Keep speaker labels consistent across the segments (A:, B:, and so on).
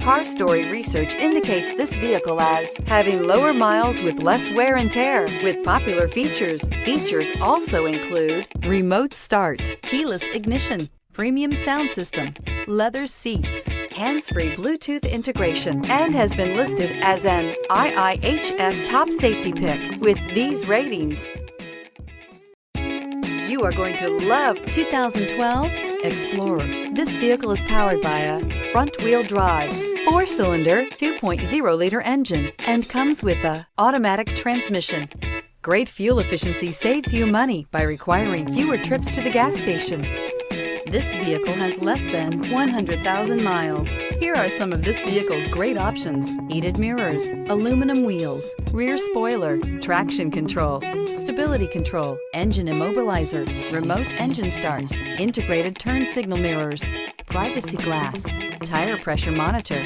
A: Car Story research indicates this vehicle as having lower miles with less wear and tear. With popular features, features also include remote start, keyless ignition, premium sound system, leather seats, hands-free Bluetooth integration, and has been listed as an IIHS top safety pick with these ratings. You are going to love 2012 Explorer. This vehicle is powered by a front-wheel drive, 4-cylinder, 2.0-liter engine, and comes with a automatic transmission. Great fuel efficiency saves you money by requiring fewer trips to the gas station. This vehicle has less than 100,000 miles. Here are some of this vehicle's great options: heated mirrors, aluminum wheels, rear spoiler, traction control, stability control, engine immobilizer, remote engine start, integrated turn signal mirrors, privacy glass, tire pressure monitor.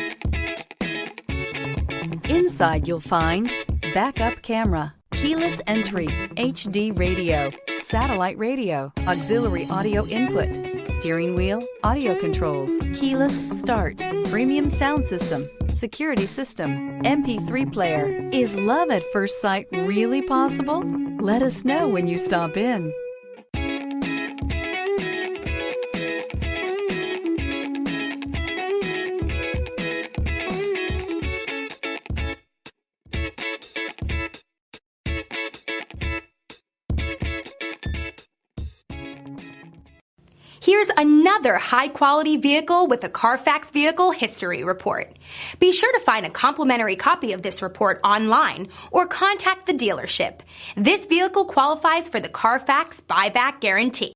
A: Inside you'll find backup camera, keyless entry, HD radio, satellite radio, auxiliary audio input, steering wheel audio controls, keyless start, premium sound system, security system, MP3 player. Is love at first sight really possible? Let us know when you stop in.
B: Here's another high-quality vehicle with a Carfax Vehicle History Report. Be sure to find a complimentary copy of this report online or contact the dealership. This vehicle qualifies for the Carfax Buyback Guarantee.